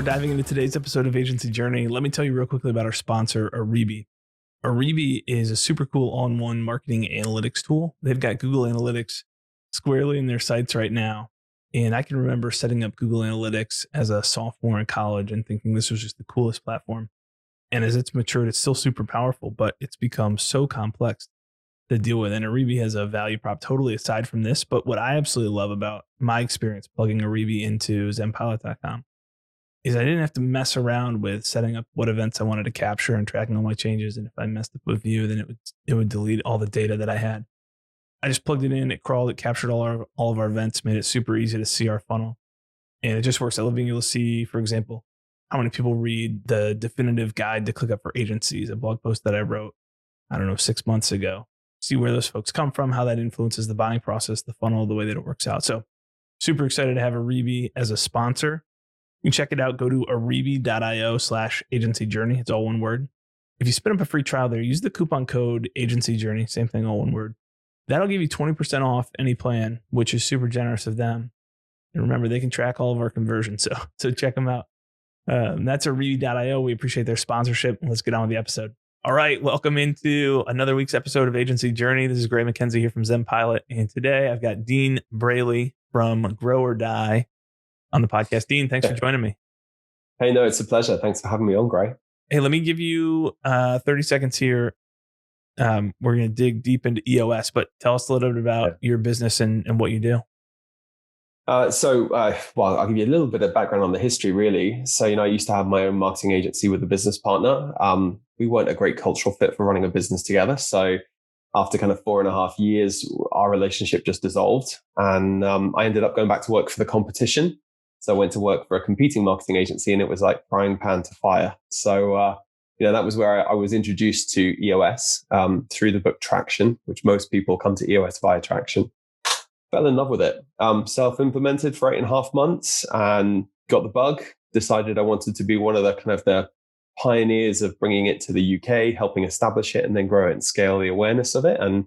we're diving into today's episode of Agency Journey. Let me tell you real quickly about our sponsor, Aribi. Aribi is a super cool all-in-one marketing analytics tool. They've got Google Analytics squarely in their sites right now. And I can remember setting up Google Analytics as a sophomore in college and thinking this was just the coolest platform. And as it's matured, it's still super powerful, but it's become so complex to deal with. And Aribi has a value prop totally aside from this. But what I absolutely love about my experience plugging Aribi into zenpilot.com is I didn't have to mess around with setting up what events I wanted to capture and tracking all my changes. And if I messed up with view, then it would delete all the data that I had. I just plugged it in, it crawled, it captured all of our events, made it super easy to see our funnel. And it just works. I love being able to see, for example, how many people read the definitive guide to ClickUp for agencies, a blog post that I wrote, 6 months ago. See where those folks come from, how that influences the buying process, the funnel, the way that it works out. So super excited to have Aribi as a sponsor. You can check it out. Go to aribi.io/agencyjourney. It's all one word. If you spin up a free trial there, use the coupon code agencyjourney. Same thing, all one word. That'll give you 20% off any plan, which is super generous of them. And remember, they can track all of our conversions. So check them out. That's aribi.io. We appreciate their sponsorship. Let's get on with the episode. All right. Welcome into another week's episode of Agency Journey. This is Gray McKenzie here from ZenPilot. And today I've got Dean Breyley from Grow or Die on the podcast. Dean, thanks for joining me. Hey, no, it's a pleasure. Thanks for having me on, Gray. Hey, let me give you 30 seconds here. We're going to dig deep into EOS, but tell us a little bit about your business and what you do. Well, I'll give you a little bit of background on the history, really. So, I used to have my own marketing agency with a business partner. We weren't a great cultural fit for running a business together. So after kind of 4.5 years, our relationship just dissolved. And I ended up going back to work for the competition. So I went to work for a competing marketing agency, and it was like frying pan to fire. So, that was where I was introduced to EOS through the book Traction, which most people come to EOS via Traction. Fell in love with it. Self-implemented for 8.5 months and got the bug. Decided I wanted to be one of the pioneers of bringing it to the UK, helping establish it and then grow it and scale the awareness of it. And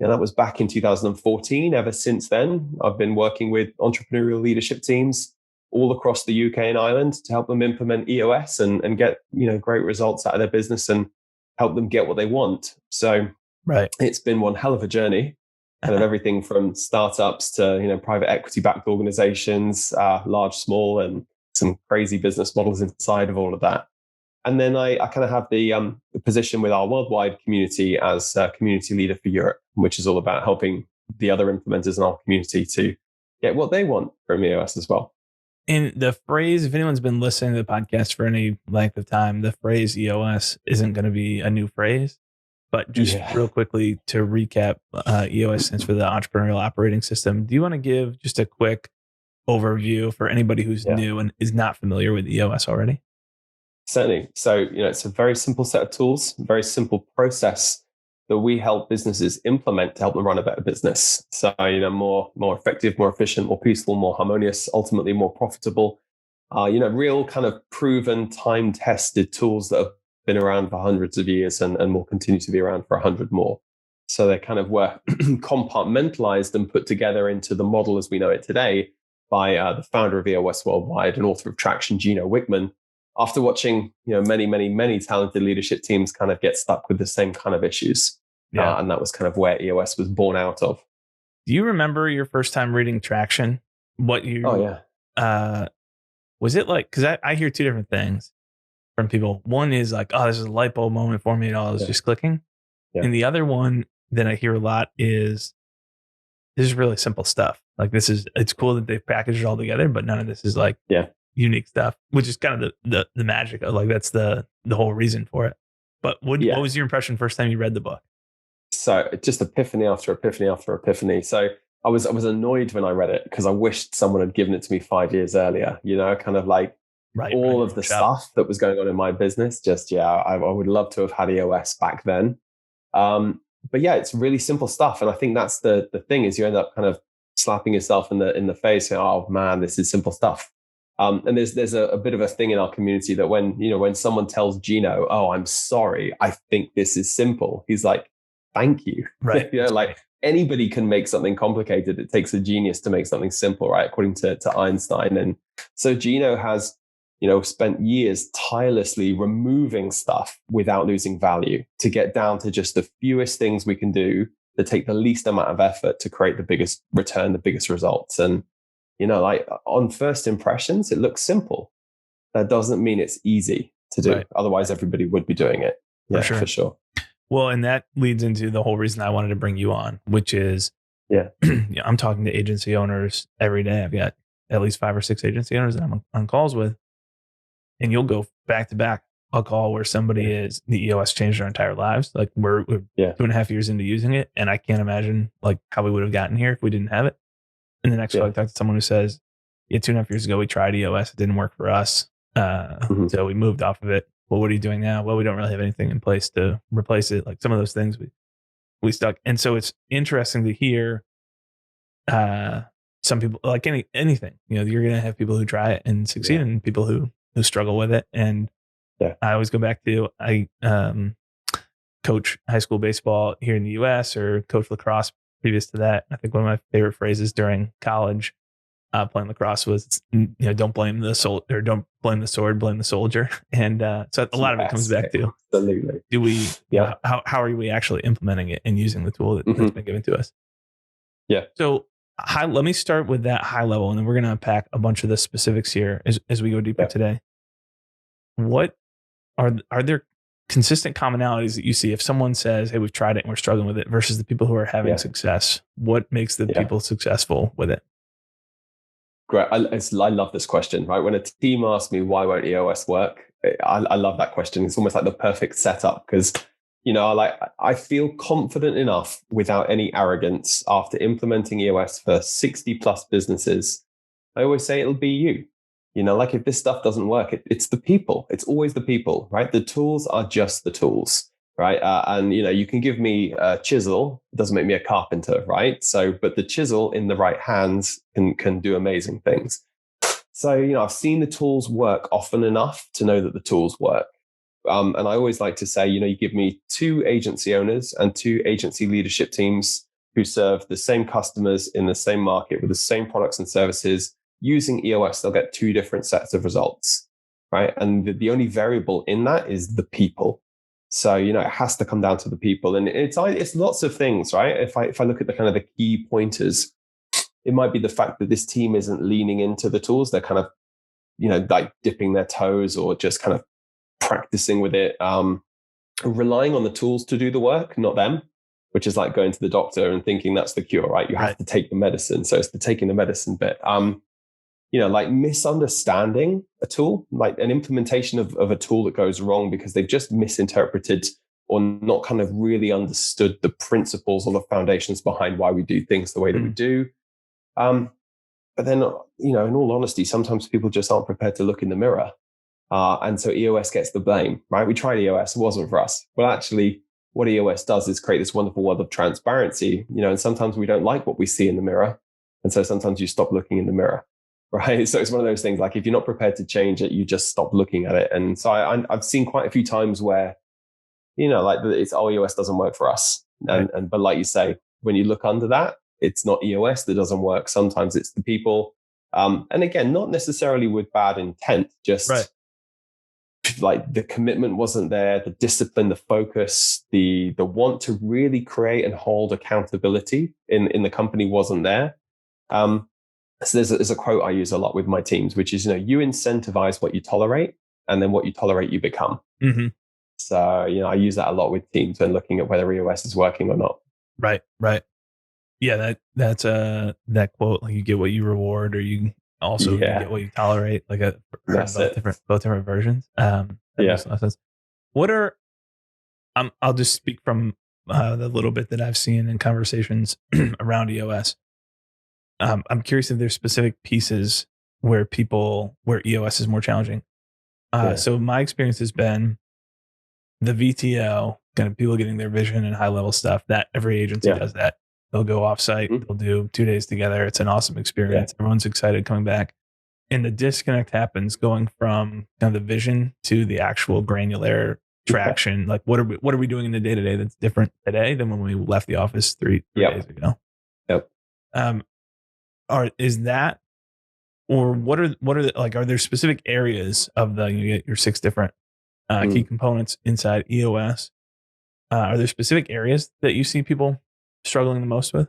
that was back in 2014. Ever since then, I've been working with entrepreneurial leadership teams all across the UK and Ireland to help them implement EOS and get great results out of their business and help them get what they want. So It's been one hell of a journey, kind of everything from startups to private equity backed organizations, large, small, and some crazy business models inside of all of that. And then I kind of have the position with our worldwide community as a community leader for Europe, which is all about helping the other implementers in our community to get what they want from EOS as well. And the phrase, if anyone's been listening to the podcast for any length of time, the phrase EOS isn't going to be a new phrase. But just real quickly to recap, EOS stands for the Entrepreneurial Operating System. Do you want to give just a quick overview for anybody who's new and is not familiar with EOS already? Certainly. So, it's a very simple set of tools, very simple process that we help businesses implement to help them run a better business. So, more effective, more efficient, more peaceful, more harmonious, ultimately more profitable. Real kind of proven, time-tested tools that have been around for hundreds of years and will continue to be around for 100 more. So they kind of were compartmentalized and put together into the model as we know it today by the founder of EOS Worldwide and author of Traction, Gino Wickman, after watching many talented leadership teams kind of get stuck with the same kind of issues. And that was kind of where EOS was born out of. Do you remember your first time reading Traction? Was it like, because I hear two different things from people. One is like, oh, this is a light bulb moment for me, and all is just clicking. And the other one that I hear a lot is, this is really simple stuff. Like it's cool that they've packaged it all together, but none of this is like unique stuff, which is kind of the magic of, like, that's the whole reason for it. But what was your impression first time you read the book? So just epiphany after epiphany after epiphany. So I was annoyed when I read it because I wished someone had given it to me 5 years earlier, kind of like all of the stuff that was going on in my business. I would love to have had EOS back then. But it's really simple stuff. And I think that's the thing is you end up kind of slapping yourself in the face and, oh man, this is simple stuff. And there's a bit of a thing in our community that when someone tells Gino, oh, I'm sorry, I think this is simple, he's like, thank you. Right. Like anybody can make something complicated. It takes a genius to make something simple, right? According to Einstein. And so Gino has spent years tirelessly removing stuff without losing value to get down to just the fewest things we can do that take the least amount of effort to create the biggest return, the biggest results. And, like on first impressions, it looks simple. That doesn't mean it's easy to do. Right. Otherwise, everybody would be doing it. Yeah, for sure. Well, and that leads into the whole reason I wanted to bring you on, which is, I'm talking to agency owners every day. I've got at least 5 or 6 agency owners that I'm on calls with. And you'll go back to back a call where somebody is, the EOS changed their entire lives. Like we're 2.5 years into using it. And I can't imagine like how we would have gotten here if we didn't have it. And the next call I talk to someone who says, 2.5 years ago, we tried EOS. It didn't work for us. So we moved off of it. Well, what are you doing now? Well, we don't really have anything in place to replace it. Like some of those things we stuck. And so it's interesting to hear some people, like anything, you're going to have people who try it and succeed and people who struggle with it. And I always go back to, I coach high school baseball here in the US or coach lacrosse previous to that. I think one of my favorite phrases during college playing lacrosse was, don't blame the soldier, or don't blame the sword, blame the soldier. And so a lot of it comes back to, do we, how are we actually implementing it and using the tool that's been given to us? Yeah. So let me start with that high level, and then we're going to unpack a bunch of the specifics here as we go deeper today. What are there consistent commonalities that you see if someone says, hey, we've tried it and we're struggling with it, versus the people who are having success? What makes the people successful with it? Great. I love this question, right? When a team asks me, why won't EOS work? I love that question. It's almost like the perfect setup because, I feel confident enough without any arrogance after implementing EOS for 60 plus businesses. I always say it'll be you. Like if this stuff doesn't work, it's the people. It's always the people, right? The tools are just the tools, right? And, you can give me a chisel. It doesn't make me a carpenter, right? So, but the chisel in the right hands can do amazing things. So, I've seen the tools work often enough to know that the tools work. And I always like to say, you give me 2 agency owners and 2 agency leadership teams who serve the same customers in the same market with the same products and services. Using EOS, they'll get 2 different sets of results, right? And the only variable in that is the people. So, it has to come down to the people. And it's lots of things, right? If I look at the kind of the key pointers, it might be the fact that this team isn't leaning into the tools. They're kind of, like dipping their toes or just kind of practicing with it, relying on the tools to do the work, not them, which is like going to the doctor and thinking that's the cure, right? You have to take the medicine. So it's the taking the medicine bit. Like misunderstanding a tool, like an implementation of a tool that goes wrong because they've just misinterpreted or not kind of really understood the principles or the foundations behind why we do things the way that we do. But then, in all honesty, sometimes people just aren't prepared to look in the mirror. And so EOS gets the blame, right? We tried EOS, it wasn't for us. Well, actually, what EOS does is create this wonderful world of transparency, and sometimes we don't like what we see in the mirror. And so sometimes you stop looking in the mirror, right? So it's one of those things, like if you're not prepared to change it, you just stop looking at it. And so I've seen quite a few times where, like it's, EOS doesn't work for us. But like you say, when you look under that, it's not EOS that doesn't work. Sometimes it's the people. And again, not necessarily with bad intent, just like the commitment wasn't there, the discipline, the focus, the want to really create and hold accountability in the company wasn't there. So there's a quote I use a lot with my teams, which is, you incentivize what you tolerate, and then what you tolerate, you become. Mm-hmm. So, I use that a lot with teams when looking at whether EOS is working or not. Right. Yeah, that's that quote, like you get what you reward, or you also you get what you tolerate, like both different versions. That makes a lot of sense. What are I'll just speak from the little bit that I've seen in conversations around EOS. I'm curious if there's specific pieces where EOS is more challenging. So my experience has been the VTO, kind of people getting their vision and high level stuff. That every agency does that. They'll go offsite. They'll do 2 days together. It's an awesome experience. Everyone's excited coming back. And the disconnect happens going from kind of the vision to the actual granular traction. Like what are we doing in the day to day that's different today than when we left the office three days ago? Yep. Is that or are there specific areas of your 6 different key components inside EOS? Are there specific areas that you see people struggling the most with?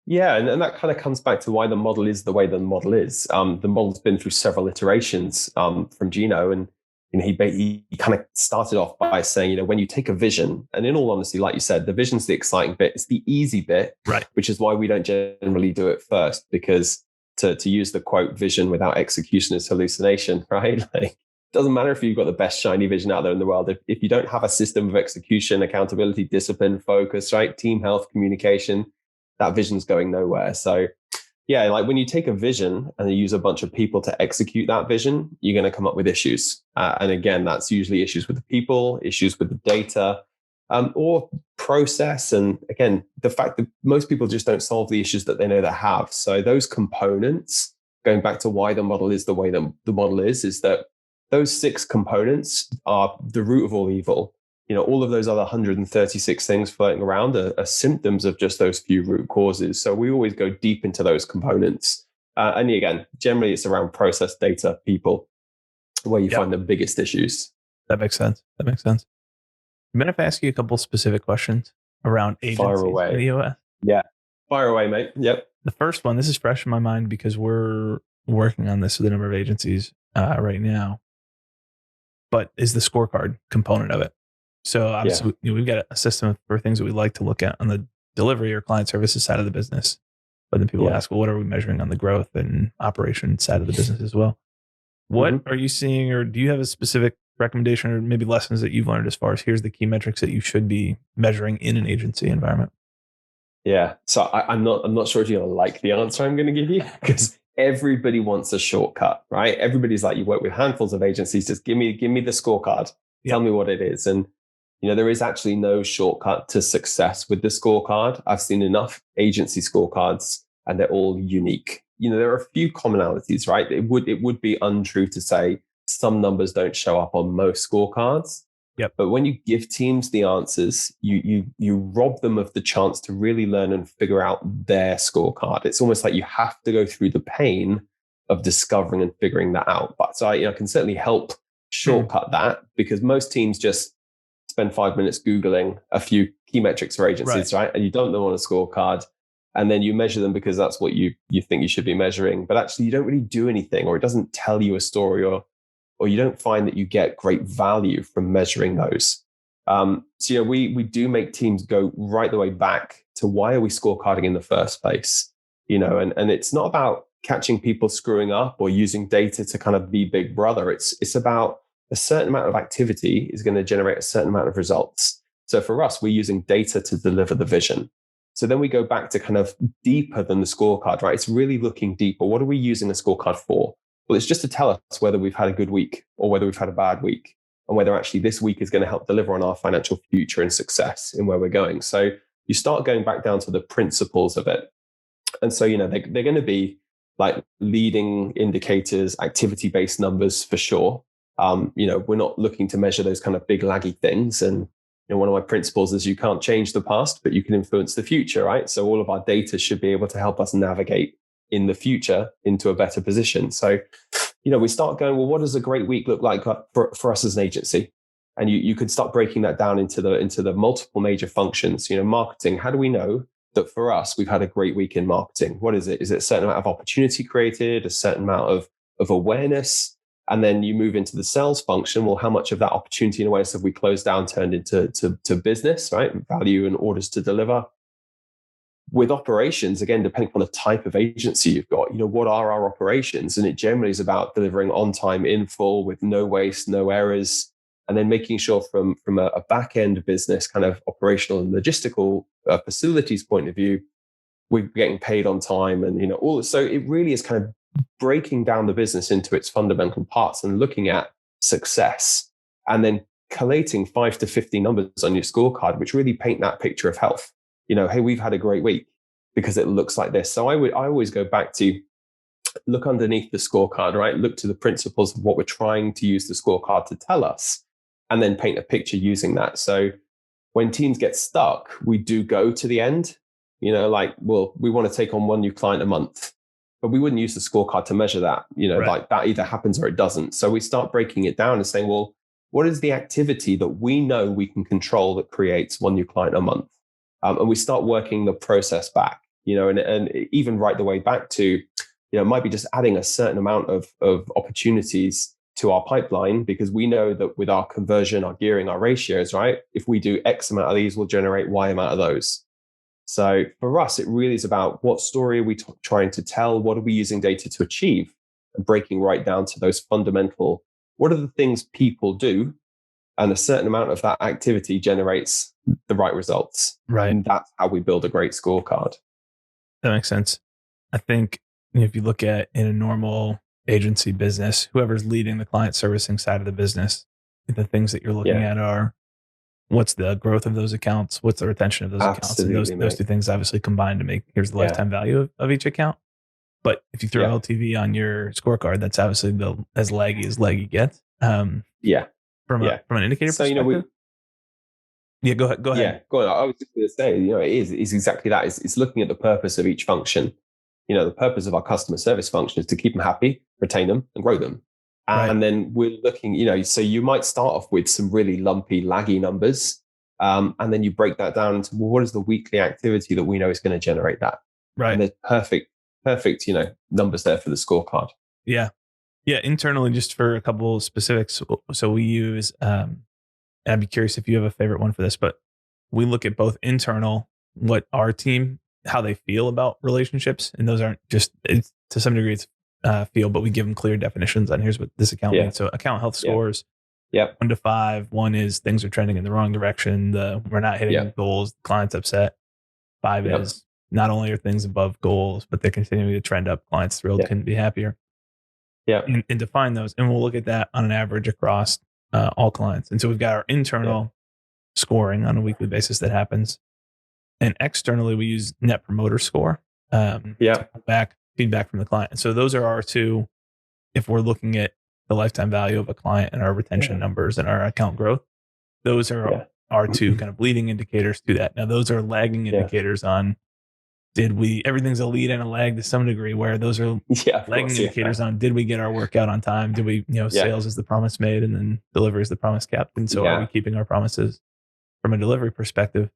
Yeah, and that kind of comes back to why the model is the way the model is. The model's been through several iterations from Gino, and he kind of started off by saying, when you take a vision, and in all honesty, like you said, the vision's the exciting bit, it's the easy bit, right? Which is why we don't generally do it first, because to use the quote, vision without execution is hallucination, right? Like, doesn't matter if you've got the best shiny vision out there in the world. If you don't have a system of execution, accountability, discipline, focus, right? Team health, communication, that vision's going nowhere. So yeah, like when you take a vision and you use a bunch of people to execute that vision, you're going to come up with issues. And again, that's usually issues with the people, issues with the data, or process. And again, the fact that most people just don't solve the issues that they know they have. So those components, going back to why the model is the way the model is that those 6 components are the root of all evil. All of those other 136 things floating around are symptoms of just those few root causes. So we always go deep into those components. And again, generally it's around process, data, people, where you find the biggest issues. That makes sense. I'm going to ask you a couple specific questions around agencies. Fire away. In EOS. Yeah. Fire away, mate. Yep. The first one, this is fresh in my mind because we're working on this with a number of agencies right now, but is the scorecard component of it. So obviously we've got a system for things that we like to look at on the delivery or client services side of the business. But then people ask, well, what are we measuring on the growth and operation side of the business as well? What are you seeing, or do you have a specific recommendation or maybe lessons that you've learned as far as here's the key metrics that you should be measuring in an agency environment? Yeah. So I'm not sure if you're going to like the answer I'm going to give you, because everybody wants a shortcut, right? Everybody's like, you work with handfuls of agencies, just give me the scorecard. Tell me what it is. And there is actually no shortcut to success with the scorecard. I've seen enough agency scorecards and they're all unique. There are a few commonalities, right? It would be untrue to say some numbers don't show up on most scorecards. Yep. But when you give teams the answers, you rob them of the chance to really learn and figure out their scorecard. It's almost like you have to go through the pain of discovering and figuring that out. But so I can certainly help shortcut that, because most teams just spend 5 minutes Googling a few key metrics for agencies, right? And you dump them on a scorecard, and then you measure them because that's what you think you should be measuring. But actually, you don't really do anything, or it doesn't tell you a story, or you don't find that you get great value from measuring those. So we do make teams go right the way back to why are we scorecarding in the first place? And it's not about catching people screwing up or using data to kind of be big brother. It's about a certain amount of activity is going to generate a certain amount of results. So for us, we're using data to deliver the vision. So then we go back to kind of deeper than the scorecard, right? It's really looking deeper. What are we using the scorecard for? Well, it's just to tell us whether we've had a good week or whether we've had a bad week, and whether actually this week is going to help deliver on our financial future and success in where we're going. So you start going back down to the principles of it. And so, they're going to be like leading indicators, activity-based numbers for sure. We're not looking to measure those kind of big laggy things. And one of my principles is you can't change the past, but you can influence the future, right? So all of our data should be able to help us navigate in the future into a better position. So, we start going, well, what does a great week look like for us as an agency? And you could start breaking that down into the multiple major functions. Marketing, how do we know that for us, we've had a great week in marketing? What is it? Is it a certain amount of opportunity created, a certain amount of awareness? And then you move into the sales function. Well, how much of that opportunity and awareness have we closed down, turned into to business, right? Value and orders to deliver. With operations, again, depending on the type of agency you've got, what are our operations? And it generally is about delivering on time, in full, with no waste, no errors, and then making sure from a back end business kind of operational and logistical facilities point of view, we're getting paid on time, and all. So it really is kind of breaking down the business into its fundamental parts and looking at success, and then collating 5 to 50 numbers on your scorecard, which really paint that picture of health. Hey, we've had a great week because it looks like this. So I always go back to look underneath the scorecard, right? Look to the principles of what we're trying to use the scorecard to tell us, and then paint a picture using that. So when teams get stuck, we do go to the end, well, we want to take on one new client a month. but we wouldn't use the scorecard to measure that. Right. Like that either happens or it doesn't. So we start breaking it down and saying, well, what is the activity that we know we can control that creates one new client a month? And we start working the process back, and even right the way back to, it might be just adding a certain amount of opportunities to our pipeline, because we know that with our conversion, our gearing, our ratios, right? If we do X amount of these, we'll generate Y amount of those. So for us, it really is about what story are we trying to tell? What are we using data to achieve? And breaking right down to those fundamental, what are the things people do? And a certain amount of that activity generates the right results. Right. And that's how we build a great scorecard. That makes sense. I think if you look at in a normal agency business, whoever's leading the client servicing side of the business, the things that you're looking at are what's the growth of those accounts, what's the retention of those accounts, and those two things obviously combine to make here's the lifetime value of each account. But if you throw LTV on your scorecard, that's obviously as laggy gets. From an indicator perspective. Go ahead. Yeah, go on. I was just going to say, it's exactly that. It's looking at the purpose of each function. The purpose of our customer service function is to keep them happy, retain them, and grow them. And then we're looking, so you might start off with some really lumpy, laggy numbers. And then you break that down into, well, what is the weekly activity that we know is going to generate that? Right. And there's perfect, numbers there for the scorecard. Yeah. Yeah. Internally, just for a couple of specifics. So we use, and I'd be curious if you have a favorite one for this, but we look at both internal, what our team, how they feel about relationships. And those aren't just, to some degree, it's feel, but we give them clear definitions on here's what this account means. So account health scores, 1 to 5. 1 is things are trending in the wrong direction. We're not hitting goals. The client's upset. 5 is not only are things above goals, but they're continuing to trend up. Clients thrilled, couldn't be happier. And define those. And we'll look at that on an average across all clients. And so we've got our internal scoring on a weekly basis that happens. And externally, we use Net Promoter Score. Feedback from the client. So those are our two, if we're looking at the lifetime value of a client and our retention numbers and our account growth, those are our two kind of leading indicators to that. Now, those are lagging indicators on everything's a lead and a lag to some degree, where those are lagging indicators on, did we get our work out on time? Did we, sales is the promise made and then delivery is the promise kept. And so are we keeping our promises from a delivery perspective?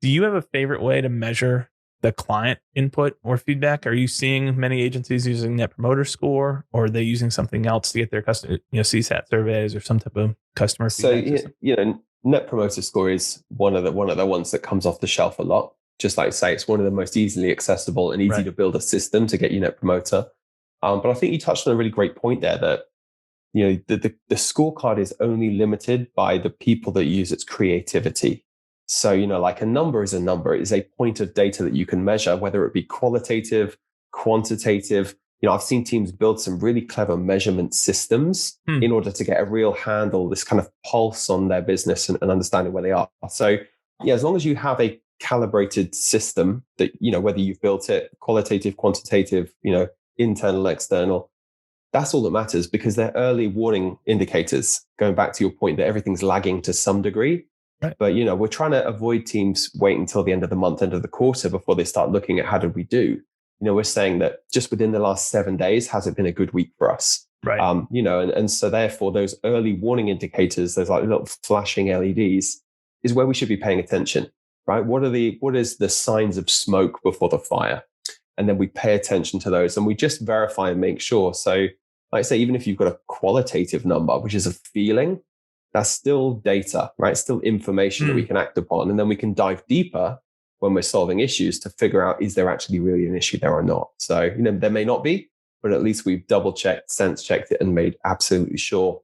Do you have a favorite way to measure the client input or feedback? Are you seeing many agencies using Net Promoter Score, or are they using something else to get their customer, CSAT surveys or some type of customer feedback system? Net Promoter Score is one of the ones that comes off the shelf a lot. Just like say, it's one of the most easily accessible and easy to build a system to get you Net Promoter. But I think you touched on a really great point there that, the scorecard is only limited by the people that use its creativity. So, like a number is a number. It is a point of data that you can measure, whether it be qualitative, quantitative. I've seen teams build some really clever measurement systems in order to get a real handle, this kind of pulse on their business and understanding where they are. So, as long as you have a calibrated system that, whether you've built it qualitative, quantitative, internal, external, that's all that matters, because they're early warning indicators, going back to your point that everything's lagging to some degree. Right. But, we're trying to avoid teams waiting until the end of the month, end of the quarter before they start looking at how did we do. We're saying that just within the last 7 days, has it been a good week for us? Right. And so therefore those early warning indicators, those like little flashing LEDs, is where we should be paying attention, right? What is the signs of smoke before the fire? And then we pay attention to those and we just verify and make sure. So like I say, even if you've got a qualitative number, which is a feeling, that's still data, right? It's still information that we can act upon. And then we can dive deeper when we're solving issues to figure out, is there actually really an issue there or not? So, there may not be, but at least we've double checked, sense checked it and made absolutely sure,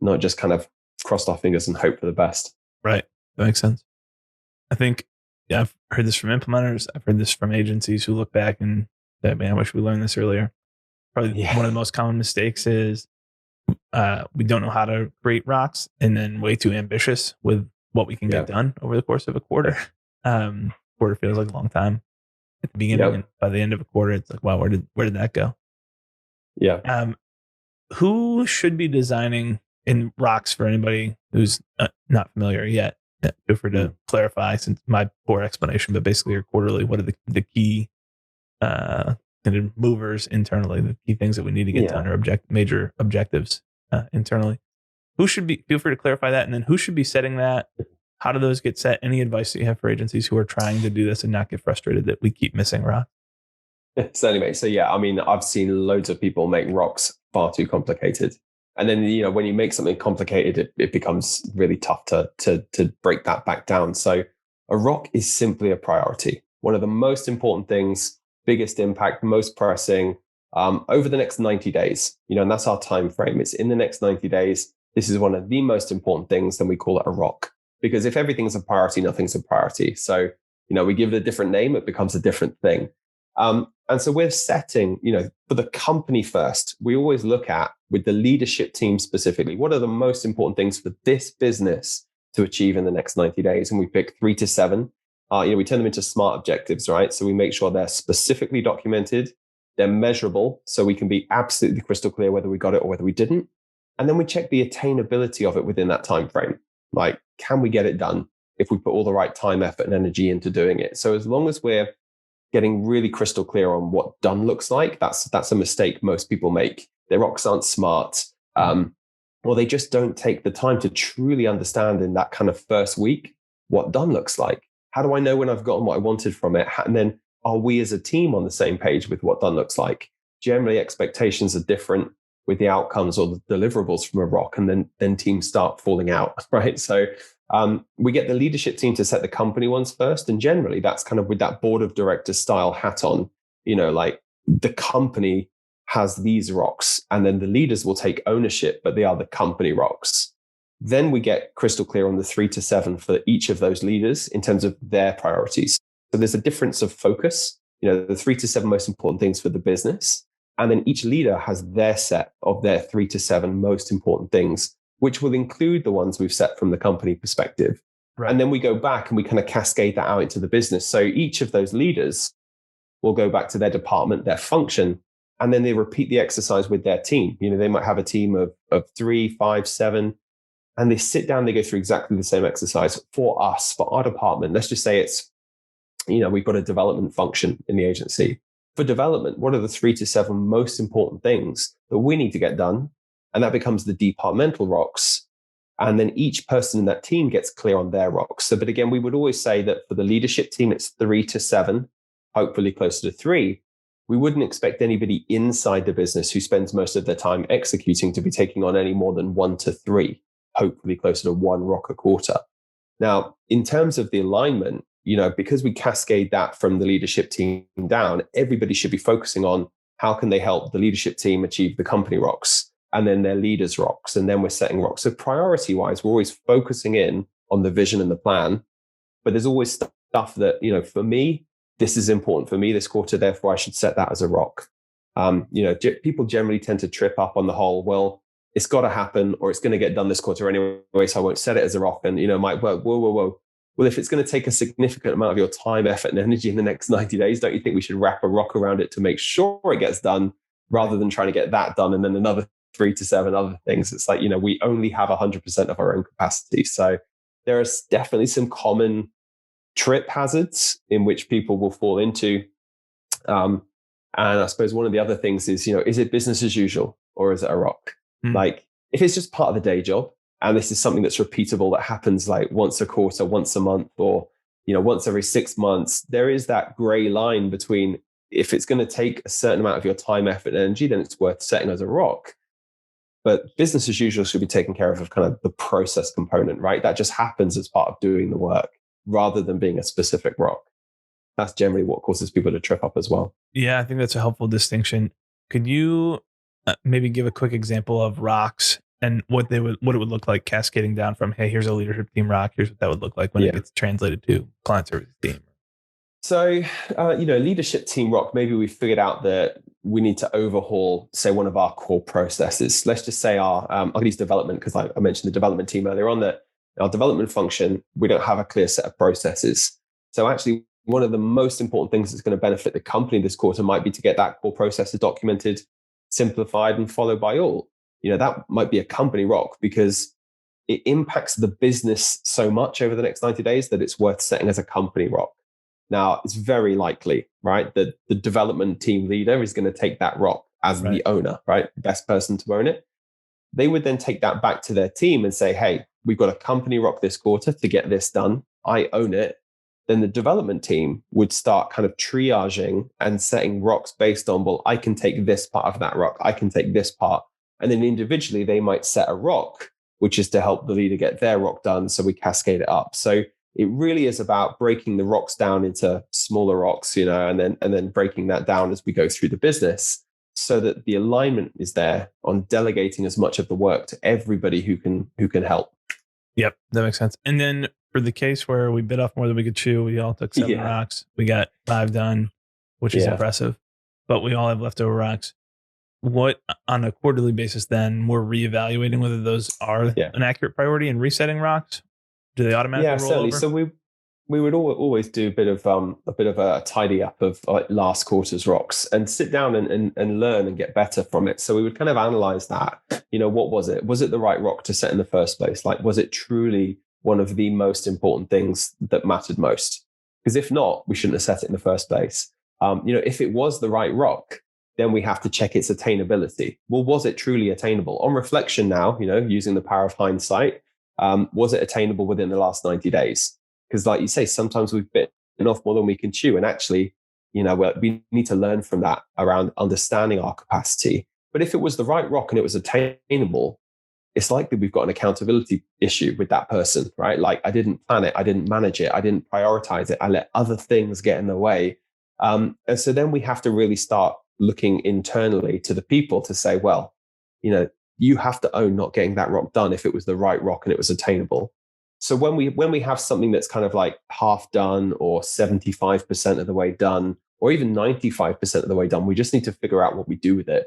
not just kind of crossed our fingers and hope for the best. Right. That makes sense. I think I've heard this from implementers. I've heard this from agencies who look back and say, man, I wish we learned this earlier. Probably one of the most common mistakes is we don't know how to create rocks, and then way too ambitious with what we can get done over the course of a quarter. Quarter feels like a long time at the beginning, and by the end of a quarter, it's like, wow, where did that go? Who should be designing in rocks for anybody who's not familiar yet? Feel free to clarify, since my poor explanation, but basically your quarterly, what are the key kind of movers internally, the key things that we need to get done, or major objectives internally. Who should be, feel free to clarify that, and then who should be setting that? How do those get set? Any advice that you have for agencies who are trying to do this and not get frustrated that we keep missing rocks? Certainly, mate. So yeah, I mean, I've seen loads of people make rocks far too complicated. And then, when you make something complicated, it becomes really tough to break that back down. So a rock is simply a priority. One of the most important things, biggest impact, most pressing, over the next 90 days, and that's our time frame. It's in the next 90 days. This is one of the most important things, then we call it a rock. Because if everything's a priority, nothing's a priority. So, we give it a different name, it becomes a different thing. And so we're setting, for the company first, we always look at, with the leadership team specifically, what are the most important things for this business to achieve in the next 90 days? And we pick 3 to 7. We turn them into SMART objectives, right? So we make sure they're specifically documented, they're measurable, so we can be absolutely crystal clear whether we got it or whether we didn't. And then we check the attainability of it within that time frame. Like, can we get it done if we put all the right time, effort, and energy into doing it? So as long as we're getting really crystal clear on what done looks like, that's a mistake most people make. Their rocks aren't smart, or they just don't take the time to truly understand in that kind of first week what done looks like. How do I know when I've gotten what I wanted from it? And then are we as a team on the same page with what done looks like? Generally, expectations are different with the outcomes or the deliverables from a rock, and then teams start falling out, right? So we get the leadership team to set the company ones first. And generally that's kind of with that board of directors style hat on, like the company has these rocks, and then the leaders will take ownership, but they are the company rocks. Then we get crystal clear on the 3 to 7 for each of those leaders in terms of their priorities. So there's a difference of focus, the 3 to 7 most important things for the business. And then each leader has their set of their 3 to 7 most important things, which will include the ones we've set from the company perspective. Right. And then we go back and we kind of cascade that out into the business. So each of those leaders will go back to their department, their function, and then they repeat the exercise with their team. They might have a team of 3, 5, 7, and they sit down, they go through exactly the same exercise for us, for our department. Let's just say it's, we've got a development function in the agency. For development, what are the 3 to 7 most important things that we need to get done? And that becomes the departmental rocks. And then each person in that team gets clear on their rocks. So, but again, we would always say that for the leadership team, it's 3 to 7, hopefully closer to 3. We wouldn't expect anybody inside the business who spends most of their time executing to be taking on any more than 1 to 3, hopefully closer to 1 rock a quarter. Now, in terms of the alignment, because we cascade that from the leadership team down, everybody should be focusing on how can they help the leadership team achieve the company rocks, and then their leaders rocks, and then we're setting rocks. So priority wise, we're always focusing in on the vision and the plan, but there's always stuff that, for me, this is important for me this quarter, therefore I should set that as a rock. People generally tend to trip up on the whole, well, it's got to happen or it's going to get done this quarter anyway, so I won't set it as a rock. And, whoa. Well, if it's going to take a significant amount of your time, effort, and energy in the next 90 days, don't you think we should wrap a rock around it to make sure it gets done rather than trying to get that done and then another 3 to 7 other things? It's like, we only have 100% of our own capacity. So there are definitely some common trip hazards in which people will fall into. And I suppose one of the other things is, is it business as usual or is it a rock? Like if it's just part of the day job, and this is something that's repeatable, that happens like once a quarter, once a month, or, once every 6 months, there is that gray line between if it's going to take a certain amount of your time, effort, and energy, then it's worth setting as a rock. But business as usual should be taken care of kind of the process component, right? That just happens as part of doing the work rather than being a specific rock. That's generally what causes people to trip up as well. Yeah, I think that's a helpful distinction. Could you maybe give a quick example of rocks and what it would look like cascading down from, hey, here's a leadership team rock, here's what that would look like when it gets translated to client services team? So, leadership team rock, maybe we figured out that we need to overhaul, say, one of our core processes. Let's just say I'll use development because I mentioned the development team earlier on, that our development function, we don't have a clear set of processes. So actually, one of the most important things that's going to benefit the company this quarter might be to get that core processes documented, simplified, and followed by all. That might be a company rock because it impacts the business so much over the next 90 days that it's worth setting as a company rock. Now, it's very likely, right, that the development team leader is going to take that rock as the owner, right? The best person to own it. They would then take that back to their team and say, hey, we've got a company rock this quarter to get this done. I own it. Then the development team would start kind of triaging and setting rocks based on, well, I can take this part of that rock. I can take this part. And then individually, they might set a rock, which is to help the leader get their rock done. So we cascade it up. So it really is about breaking the rocks down into smaller rocks, and then breaking that down as we go through the business, so that the alignment is there on delegating as much of the work to everybody who can help. Yep, that makes sense. And then for the case where we bit off more than we could chew, we all took 7 rocks. We got 5 done, which is impressive, but we all have leftover rocks. What, on a quarterly basis, then we're reevaluating whether those are an accurate priority and resetting rocks? Do they automatically roll certainly. over? So we would always do a bit of a tidy up of like last quarter's rocks and sit down and learn and get better from it. So we would kind of analyze that. What was it? Was it the right rock to set in the first place? Like, was it truly one of the most important things that mattered most? Because if not, we shouldn't have set it in the first place. If it was the right rock, then we have to check its attainability. Well, was it truly attainable? On reflection now, using the power of hindsight, was it attainable within the last 90 days? Because like you say, sometimes we've bitten off more than we can chew. And actually, we need to learn from that around understanding our capacity. But if it was the right rock and it was attainable, it's likely we've got an accountability issue with that person, right? Like, I didn't plan it, I didn't manage it, I didn't prioritize it, I let other things get in the way. And so then we have to really start looking internally to the people to say, well, you have to own not getting that rock done if it was the right rock and it was attainable. So when we have something that's kind of like half done or 75% of the way done, or even 95% of the way done, we just need to figure out what we do with it.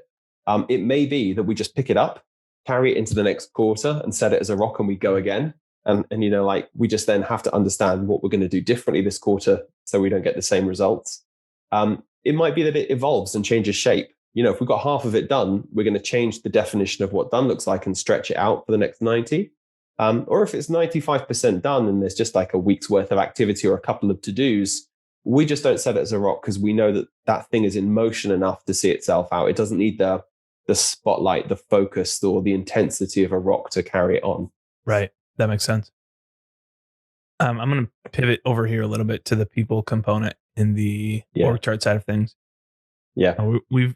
It may be that we just pick it up, carry it into the next quarter and set it as a rock and we go again. And we just then have to understand what we're going to do differently this quarter so we don't get the same results. It might be that it evolves and changes shape. If we've got half of it done, we're going to change the definition of what done looks like and stretch it out for the next 90. Or if it's 95% done and there's just like a week's worth of activity or a couple of to-dos, we just don't set it as a rock because we know that that thing is in motion enough to see itself out. It doesn't need the spotlight, the focus, or the intensity of a rock to carry it on. Right. That makes sense. I'm going to pivot over here a little bit to the people component in the org chart side of things. Yeah. We've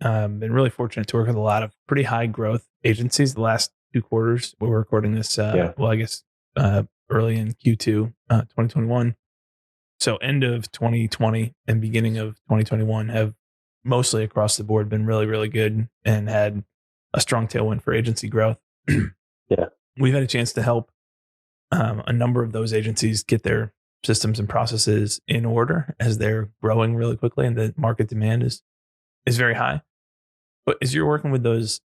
been really fortunate to work with a lot of pretty high growth agencies the last 2 quarters. We're recording this, early in Q2 2021. So end of 2020 and beginning of 2021 have mostly across the board been really, really good and had a strong tailwind for agency growth. We've had a chance to help a number of those agencies get their systems and processes in order as they're growing really quickly and the market demand is very high. But as you're working with those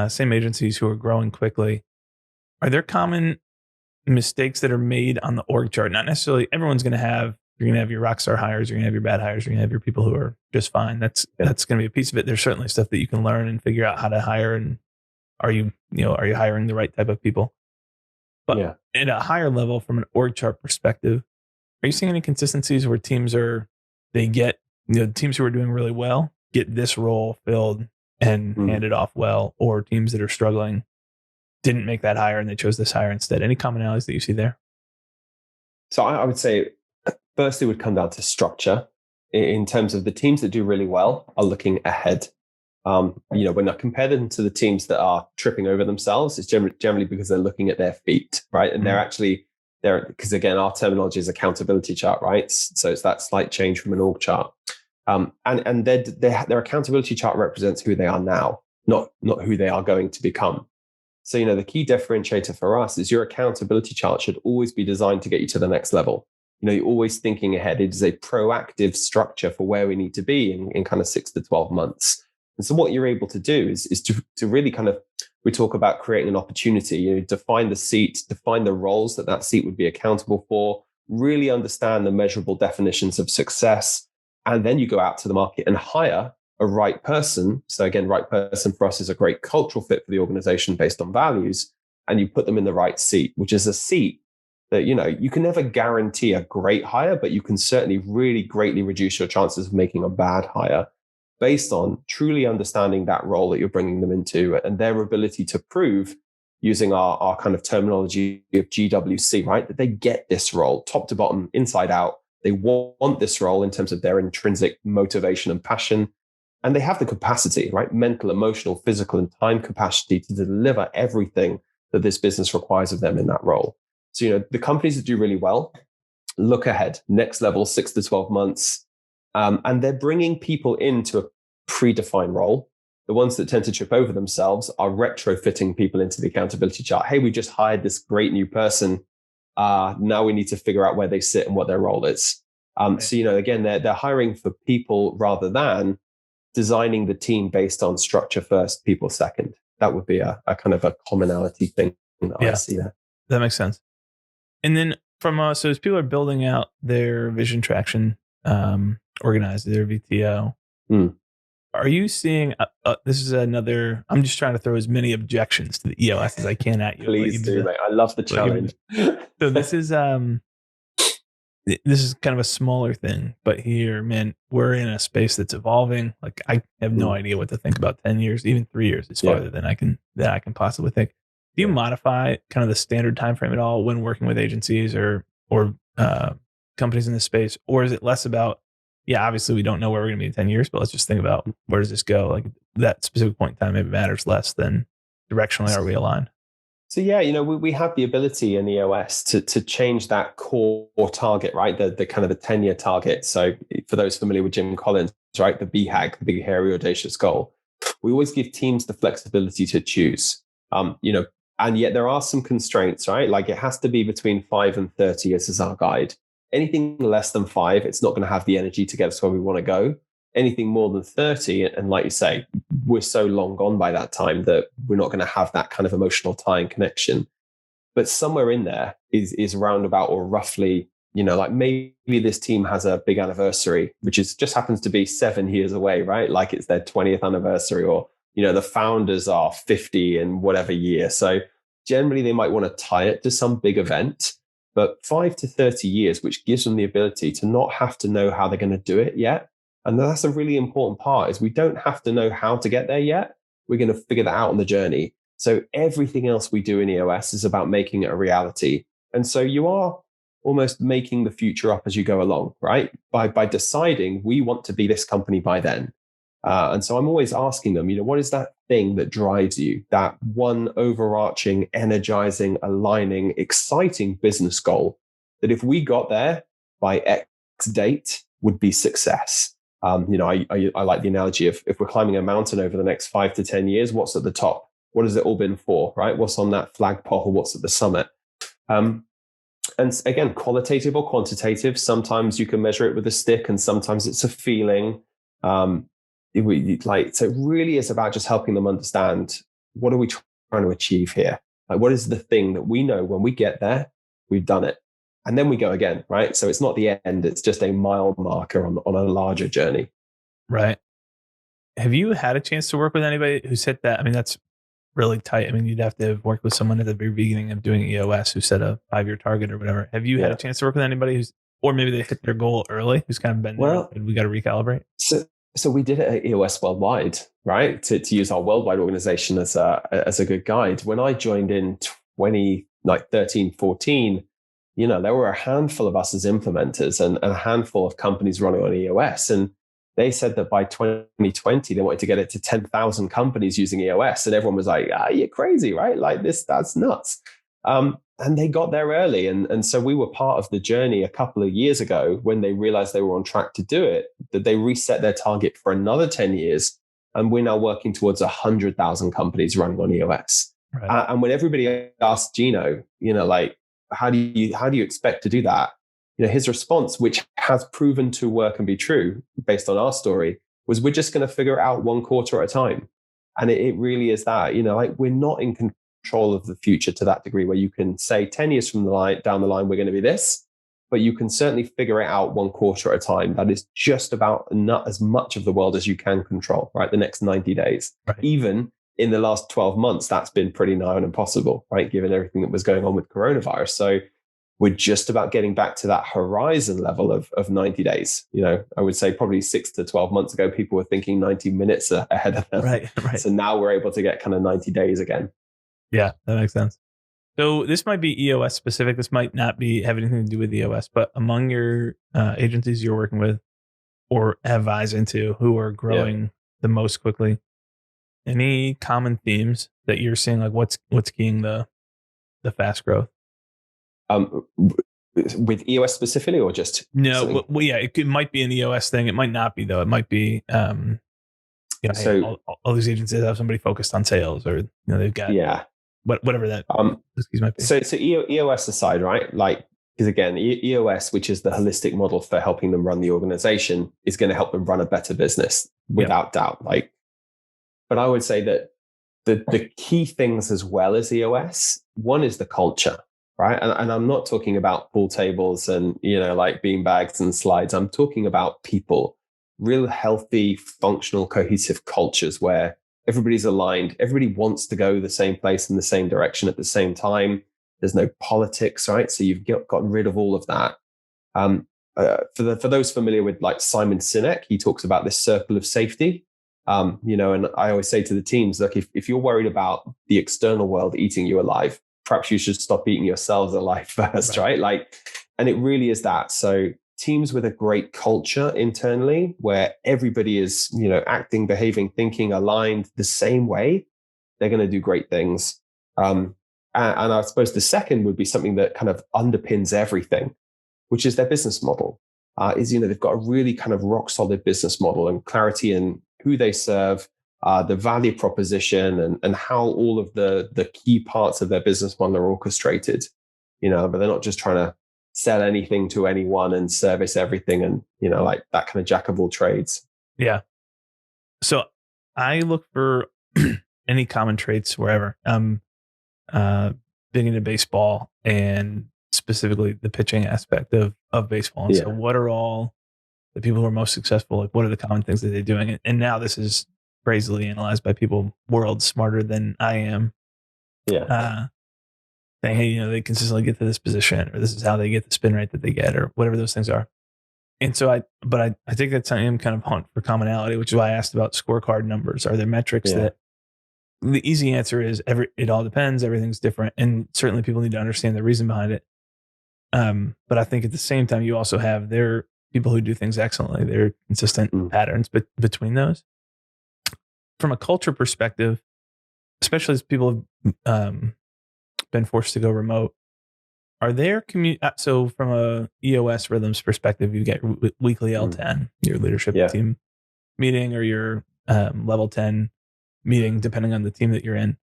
same agencies who are growing quickly, are there common mistakes that are made on the org chart? Not necessarily everyone's going to have, you're going to have your rock star hires, you're going to have your bad hires, you're going to have your people who are just fine. That's going to be a piece of it. There's certainly stuff that you can learn and figure out how to hire. And are you hiring the right type of people? But at a higher level, from an org chart perspective, are you seeing any consistencies where teams teams who are doing really well get this role filled and handed off well, or teams that are struggling didn't make that hire and they chose this hire instead? Any commonalities that you see there? So I would say, firstly, it would come down to structure. In terms of the teams that do really well are looking ahead. When I compare them to the teams that are tripping over themselves, it's generally because they're looking at their feet, right? And they're because again, our terminology is accountability chart, right? So it's that slight change from an org chart. And their accountability chart represents who they are now, not who they are going to become. So, the key differentiator for us is your accountability chart should always be designed to get you to the next level. You're always thinking ahead. It is a proactive structure for where we need to be in kind of 6 to 12 months. And so what you're able to do is to really kind of, we talk about creating an opportunity, define the seat, define the roles that seat would be accountable for, really understand the measurable definitions of success. And then you go out to the market and hire a right person. So again, right person for us is a great cultural fit for the organization based on values. And you put them in the right seat, which is a seat that, you can never guarantee a great hire, but you can certainly really greatly reduce your chances of making a bad hire based on truly understanding that role that you're bringing them into and their ability to prove, using our kind of terminology of GWC, right, that they get this role top to bottom, inside out. They want this role in terms of their intrinsic motivation and passion. And they have the capacity, right, mental, emotional, physical, and time capacity to deliver everything that this business requires of them in that role. So, the companies that do really well, look ahead, next level, 6 to 12 months. And they're bringing people into a predefined role. The ones that tend to trip over themselves are retrofitting people into the accountability chart. Hey, we just hired this great new person. Now we need to figure out where they sit and what their role is. So, again, they're hiring for people rather than designing the team based on structure first, people second. That would be a kind of a commonality thing that I see there. That makes sense. And then so as people are building out their vision traction organizer, their VTO, are you seeing, this is another, I'm just trying to throw as many objections to the EOS as I can at you. Please do, mate. I love the challenge. So this is kind of a smaller thing, but here, man, we're in a space that's evolving. Like I have no idea what to think about 10 years, even 3 years is farther than I can possibly think. Do you modify kind of the standard time frame at all when working with agencies or companies in this space? Or is it less about, obviously we don't know where we're going to be in 10 years, but let's just think about where does this go? Like that specific point in time maybe matters less than directionally are we aligned? So we have the ability in EOS to change that core target, right? The kind of the 10-year target. So for those familiar with Jim Collins, right, the BHAG, the big, hairy, audacious goal, we always give teams the flexibility to choose. And yet there are some constraints, right? Like it has to be between 5 and 30 years as our guide. Anything less than 5, it's not going to have the energy to get us where we want to go. Anything more than 30, and like you say, we're so long gone by that time that we're not going to have that kind of emotional tie and connection. But somewhere in there is roundabout or roughly, like maybe this team has a big anniversary, which just happens to be 7 years away, right? Like it's their 20th anniversary, or, the founders are 50 in whatever year. So generally they might want to tie it to some big event, but 5 to 30 years, which gives them the ability to not have to know how they're going to do it yet. And that's a really important part, is we don't have to know how to get there yet. We're going to figure that out on the journey. So everything else we do in EOS is about making it a reality. And so you are almost making the future up as you go along, right? By deciding we want to be this company by then. And so I'm always asking them, what is that thing that drives you? That one overarching, energizing, aligning, exciting business goal that if we got there by X date would be success. I like the analogy of if we're climbing a mountain over the next 5 to 10 years, what's at the top? What has it all been for, right? What's on that flagpole? What's at the summit? And again, qualitative or quantitative, sometimes you can measure it with a stick and sometimes it's a feeling. So it really is about just helping them understand, what are we trying to achieve here? Like, what is the thing that we know when we get there, we've done it. And then we go again, right? So it's not the end. It's just a mile marker on a larger journey. Right. Have you had a chance to work with anybody who set that? I mean, that's really tight. I mean, you'd have to have worked with someone at the very beginning of doing EOS who set a 5-year target or whatever. Have you had a chance to work with anybody or maybe they hit their goal early, who's kind of been there and we got to recalibrate? So we did it at EOS Worldwide, right? To use our worldwide organization as a good guide. When I joined in 2013, 14, there were a handful of us as implementers and a handful of companies running on EOS. And they said that by 2020, they wanted to get it to 10,000 companies using EOS. And everyone was like, you're crazy, right? Like that's nuts. And they got there early. And so we were part of the journey a couple of years ago when they realized they were on track to do it, that they reset their target for another 10 years. And we're now working towards 100,000 companies running on EOS. Right. And when everybody asked Gino, how do you expect to do that? His response, which has proven to work and be true based on our story, was we're just going to figure it out one quarter at a time. And it really is that, we're not in control of the future to that degree where you can say 10 years from down the line, we're going to be this, but you can certainly figure it out one quarter at a time. That is just about not as much of the world as you can control, right? The next 90 days. Right. Even in the last 12 months, that's been pretty nigh on impossible, right? Given everything that was going on with coronavirus. So we're just about getting back to that horizon level of 90 days. I would say probably 6 to 12 months ago, people were thinking 90 minutes ahead of them. Right. So now we're able to get kind of 90 days again. Yeah, that makes sense. So this might be EOS specific. This might not have anything to do with EOS, but among your agencies you're working with or have eyes into who are growing the most quickly, any common themes that you're seeing? Like what's keying the fast growth? With EOS specifically, or just no? Well, yeah, it might be an EOS thing. It might not be though. It might be, so all these agencies have somebody focused on sales, or they've got whatever that excuse might be. So EOS aside, right? Like, because again, EOS, which is the holistic model for helping them run the organization, is going to help them run a better business without doubt. Like, but I would say that the key things as well as EOS, one is the culture. Right. And I'm not talking about pool tables and, like bean bags and slides. I'm talking about people, real healthy, functional, cohesive cultures where everybody's aligned. Everybody wants to go the same place in the same direction at the same time. There's no politics, right? So you've gotten rid of all of that. For those familiar with like Simon Sinek, he talks about this circle of safety. And I always say to the teams, look, if you're worried about the external world eating you alive, perhaps you should stop eating yourselves alive first, right? Like, and it really is that. So teams with a great culture internally where everybody is, acting, behaving, thinking, aligned the same way, they're going to do great things. And I suppose the second would be something that kind of underpins everything, which is their business model. They've got a really kind of rock solid business model and clarity in who they serve, the value proposition and how all of the key parts of their business model are orchestrated, but they're not just trying to sell anything to anyone and service everything and, like that kind of jack of all trades. Yeah. So I look for any common traits wherever. Big into baseball and specifically the pitching aspect of baseball. And so what are all the people who are most successful? Like what are the common things that they're doing? And now this is crazily analyzed by people worlds smarter than I am. Saying, hey, they consistently get to this position, or this is how they get the spin rate that they get, or whatever those things are. And so I think that's I am kind of hunt for commonality, which is why I asked about scorecard numbers. Are there metrics that the easy answer is it all depends. Everything's different. And certainly people need to understand the reason behind it. But I think at the same time, you also have there people who do things excellently. There are consistent patterns between those. From a culture perspective, especially as people have been forced to go remote, are there so from a EOS rhythms perspective, you get weekly L10, your leadership team meeting, or your level 10 meeting, depending on the team that you're in.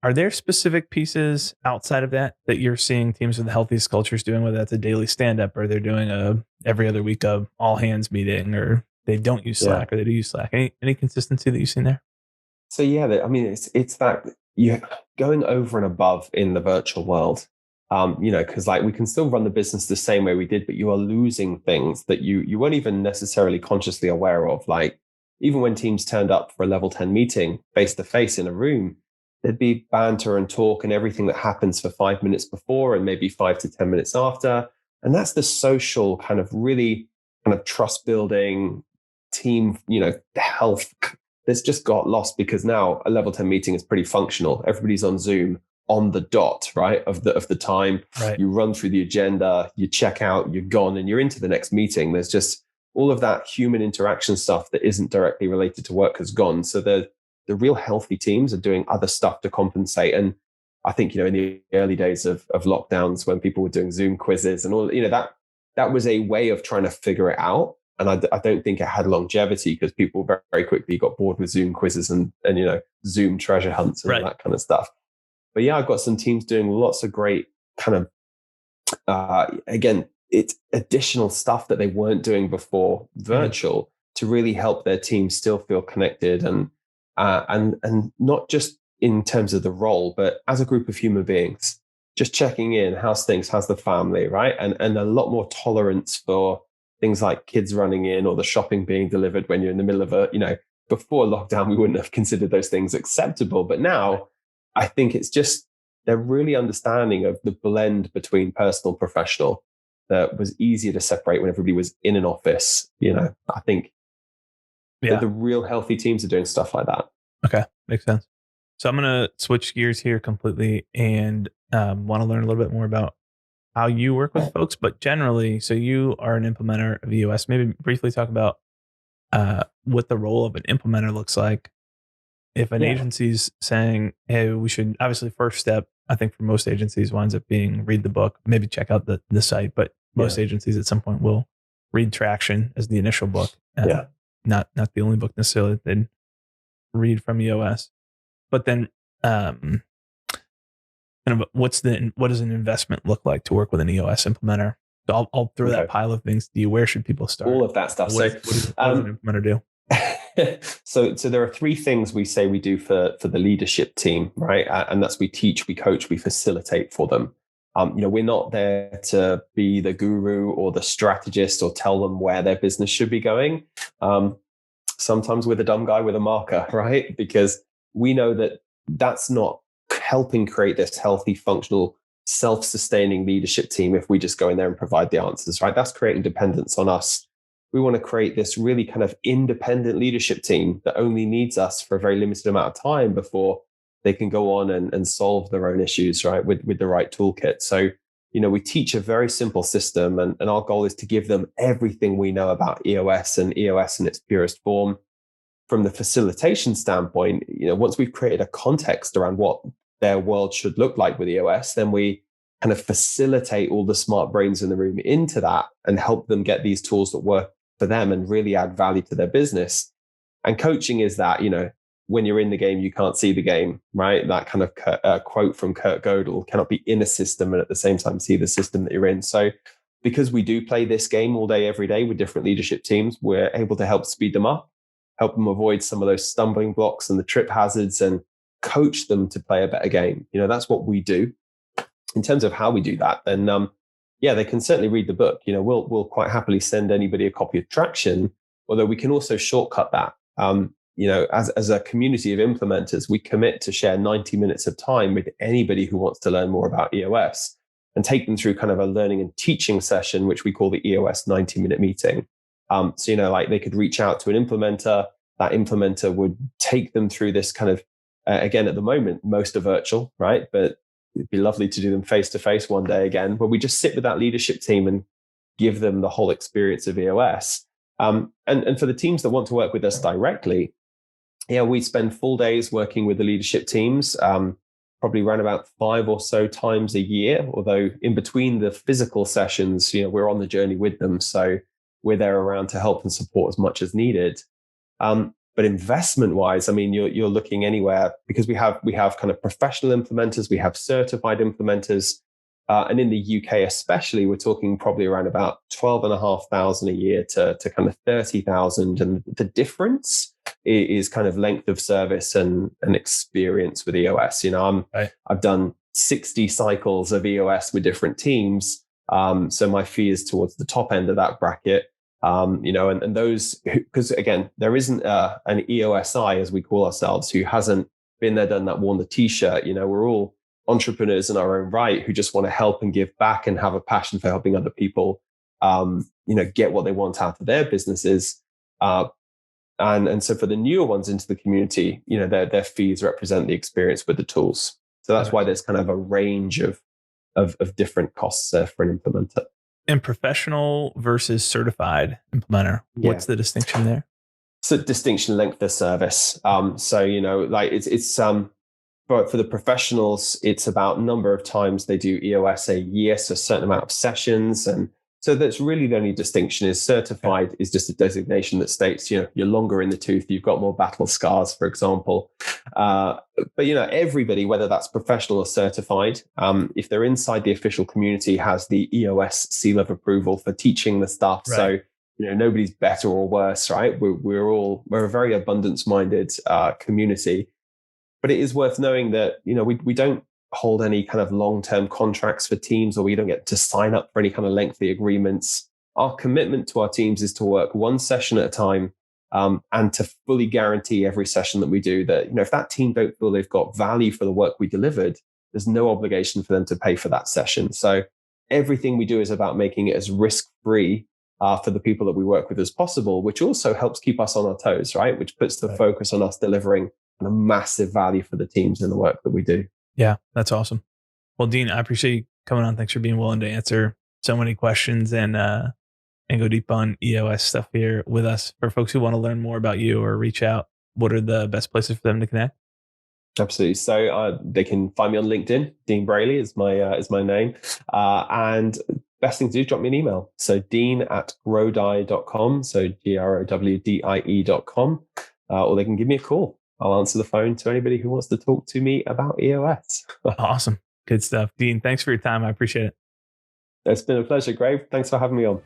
Are there specific pieces outside of that you're seeing teams with the healthiest cultures doing, whether that's a daily stand-up or they're doing every other week of all hands meeting, or they don't use Slack or they do use Slack? Any consistency that you've seen there? So it's that you're going over and above in the virtual world, because like we can still run the business the same way we did, but you are losing things that you weren't even necessarily consciously aware of. Like even when teams turned up for a level 10 meeting face to face in a room, there'd be banter and talk and everything that happens for 5 minutes before and maybe 5 to 10 minutes after. And that's the social kind of really kind of trust building team, health that's just got lost because now a level 10 meeting is pretty functional. Everybody's on Zoom on the dot, right? Of the time. Right. You run through the agenda, you check out, you're gone, and you're into the next meeting. There's just all of that human interaction stuff that isn't directly related to work has gone. So the real healthy teams are doing other stuff to compensate. And I think, in the early days of lockdowns when people were doing Zoom quizzes and all, that was a way of trying to figure it out. And I don't think it had longevity because people very, very quickly got bored with Zoom quizzes and Zoom treasure hunts and all that kind of stuff. But yeah, I've got some teams doing lots of great kind of, again, it's additional stuff that they weren't doing before virtual to really help their team still feel connected and not just in terms of the role, but as a group of human beings, just checking in, how's things, how's the family, right? And a lot more tolerance for things like kids running in or the shopping being delivered when you're in the middle of before lockdown, we wouldn't have considered those things acceptable. But now I think it's just they're really understanding of the blend between personal and professional that was easier to separate when everybody was in an office. I think that the real healthy teams are doing stuff like that. Okay, makes sense. So I'm going to switch gears here completely and want to learn a little bit more about how you work with folks, but generally, so you are an implementer of EOS. Maybe briefly talk about what the role of an implementer looks like. If an agency's saying, hey, we should, obviously first step, I think for most agencies winds up being read the book, maybe check out the site, but most agencies at some point will read Traction as the initial book. Not the only book necessarily that they'd read from EOS. But then kind of what does an investment look like to work with an EOS implementer? So I'll throw that pile of things to you. Where should people start? All of that stuff. What does an implementer do? So there are three things we say we do for the leadership team, right? And that's we teach, we coach, we facilitate for them. We're not there to be the guru or the strategist or tell them where their business should be going. Sometimes we're the dumb guy with a marker, right? Because we know that that's not helping create this healthy, functional, self-sustaining leadership team if we just go in there and provide the answers, right? That's creating dependence on us. We want to create this really kind of independent leadership team that only needs us for a very limited amount of time before they can go on and solve their own issues, right? With the right toolkit. So, we teach a very simple system, and our goal is to give them everything we know about EOS and EOS in its purest form. From the facilitation standpoint, once we've created a context around what their world should look like with EOS, then we kind of facilitate all the smart brains in the room into that and help them get these tools that work for them and really add value to their business. And coaching is that, when you're in the game, you can't see the game, right? That kind of quote from Kurt Gödel, cannot be in a system and at the same time see the system that you're in. So because we do play this game all day, every day with different leadership teams, we're able to help speed them up, help them avoid some of those stumbling blocks and the trip hazards, and coach them to play a better game. That's what we do. In terms of how we do that, then they can certainly read the book. We'll quite happily send anybody a copy of Traction, although we can also shortcut that. As a community of implementers, we commit to share 90 minutes of time with anybody who wants to learn more about EOS and take them through kind of a learning and teaching session, which we call the EOS 90-minute meeting. They could reach out to an implementer. That implementer would take them through this kind of, again, at the moment, most are virtual, right? But it'd be lovely to do them face-to-face one day again, where we just sit with that leadership team and give them the whole experience of EOS. And for the teams that want to work with us directly, we spend full days working with the leadership teams, probably around about 5 or so times a year, although in between the physical sessions, we're on the journey with them. So we're there around to help and support as much as needed. But investment-wise, you're looking anywhere, because we have kind of professional implementers, we have certified implementers, and in the UK especially, we're talking probably around about 12,500 a year to kind of 30,000, and the difference is kind of length of service and experience with EOS. I've done 60 cycles of EOS with different teams, so my fee is towards the top end of that bracket. And those, because again, there isn't an EOSI, as we call ourselves, who hasn't been there, done that, worn the t-shirt. We're all entrepreneurs in our own right who just want to help and give back and have a passion for helping other people, get what they want out of their businesses. And so for the newer ones into the community, their fees represent the experience with the tools. So that's why there's kind of a range of different costs for an implementer. And professional versus certified implementer, what's the distinction there? So distinction, length of service. It's but for the professionals, it's about number of times they do EOS a year, so a certain amount of sessions. And so that's really the only distinction. Is certified is just a designation that states, you're longer in the tooth, you've got more battle scars, for example. But everybody, whether that's professional or certified, if they're inside the official community, has the EOS seal of approval for teaching the stuff. Right. So, nobody's better or worse, right? We're a very abundance-minded community. But it is worth knowing that, we don't hold any kind of long-term contracts for teams, or we don't get to sign up for any kind of lengthy agreements. Our commitment to our teams is to work one session at a time, and to fully guarantee every session that we do that, if that team don't feel they've got value for the work we delivered, there's no obligation for them to pay for that session. So everything we do is about making it as risk-free for the people that we work with as possible, which also helps keep us on our toes, right? Which puts the focus on us delivering a massive value for the teams in the work that we do. Yeah, that's awesome. Well, Dean, I appreciate you coming on. Thanks for being willing to answer so many questions and go deep on EOS stuff here with us. For folks who want to learn more about you or reach out, what are the best places for them to connect? Absolutely. So they can find me on LinkedIn. Dean Breyley is my name. And best thing to do, drop me an email. So dean@growdie.com. So growdie.com. Or they can give me a call. I'll answer the phone to anybody who wants to talk to me about EOS. Awesome. Good stuff. Dean, thanks for your time. I appreciate it. It's been a pleasure, Grave. Thanks for having me on.